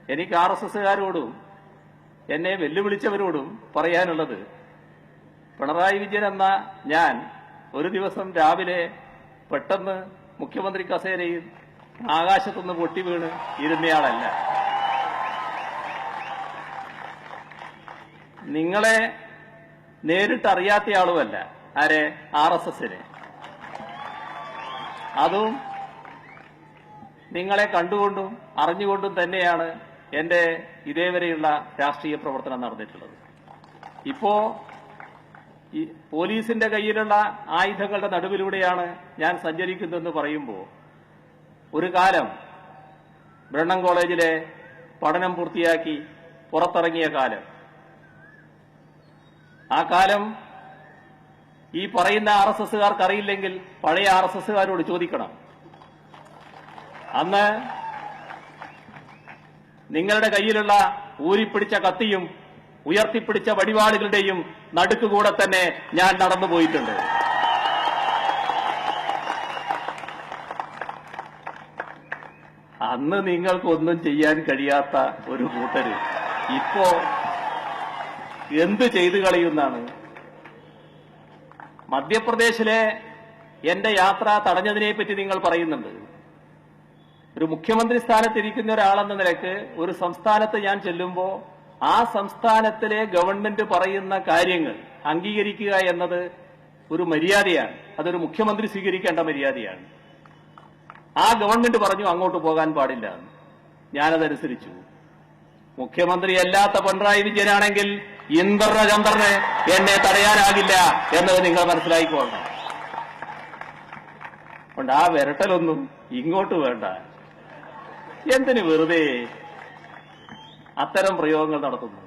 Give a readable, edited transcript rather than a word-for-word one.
എനിക്ക് RSSകാരോടും എന്നെ വെല്ലുവിളിച്ചവരോടും പറയാനുള്ളത്, പിണറായി വിജയൻ എന്ന ഞാൻ ഒരു ദിവസം രാവിലെ പെട്ടെന്ന് മുഖ്യമന്ത്രി കസേരയിൽ ആകാശത്തുനിന്ന് പൊട്ടി വീണ് ഇരുന്നയാളല്ല. നിങ്ങളെ നേരിട്ടറിയാത്തയാളുമല്ല. ആരെ? RSSനെ. അതും നിങ്ങളെ കണ്ടുകൊണ്ടും അറിഞ്ഞുകൊണ്ടും തന്നെയാണ് എന്റെ ഇതേവരെയുള്ള രാഷ്ട്രീയ പ്രവർത്തനം നടന്നിട്ടുള്ളത്. ഇപ്പോ ഈ പോലീസിന്റെ കയ്യിലുള്ള ആയുധങ്ങളുടെ നടുവിലൂടെയാണ് ഞാൻ സഞ്ചരിക്കുന്നതെന്ന് പറയുമ്പോൾ, ഒരു കാലം ബ്രണ്ണൻ കോളേജിലെ പഠനം പൂർത്തിയാക്കി പുറത്തിറങ്ങിയ കാലം, ആ കാലം ഈ പറയുന്ന RSSകാർക്ക് അറിയില്ലെങ്കിൽ പഴയ RSSകാരോട് ചോദിക്കണം. അന്ന് നിങ്ങളുടെ കയ്യിലുള്ള ഊരിപ്പിടിച്ച കത്തിയും ഉയർത്തിപ്പിടിച്ച വടിവാളുകളുടെയും നടുക്കുകൂടെ തന്നെ ഞാൻ നടന്നുപോയിട്ടുണ്ട്. അന്ന് നിങ്ങൾക്കൊന്നും ചെയ്യാൻ കഴിയാത്ത ഒരു കൂട്ടര് ഇപ്പോ എന്ത് ചെയ്തു കളയുന്നാണ്? മധ്യപ്രദേശിലെ എന്റെ യാത്ര തടഞ്ഞതിനെപ്പറ്റി നിങ്ങൾ പറയുന്നുണ്ട്. ഒരു മുഖ്യമന്ത്രി സ്ഥാനത്തിരിക്കുന്ന ഒരാളെന്ന നിലയ്ക്ക് ഒരു സംസ്ഥാനത്ത് ഞാൻ ചെല്ലുമ്പോൾ ആ സംസ്ഥാനത്തിലെ ഗവൺമെന്റ് പറയുന്ന കാര്യങ്ങൾ അംഗീകരിക്കുക എന്നത് ഒരു മര്യാദയാണ്. അതൊരു മുഖ്യമന്ത്രി സ്വീകരിക്കേണ്ട മര്യാദയാണ്. ആ ഗവൺമെന്റ് പറഞ്ഞു അങ്ങോട്ട് പോകാൻ പാടില്ല. ഞാനതനുസരിച്ചു. മുഖ്യമന്ത്രിയല്ലാത്ത പിണറായി വിജയനാണെങ്കിൽ ഇന്ദ്രചന്ദ്രന് എന്നെ തടയാനാകില്ല എന്നത് നിങ്ങൾ മനസ്സിലാക്കിക്കൊള്ളണം. അതുകൊണ്ട് ആ വിരട്ടലൊന്നും ഇങ്ങോട്ട് വേണ്ട. എന്തിന് വെറുതെ അത്തരം പ്രയോഗങ്ങൾ നടത്തുന്നു?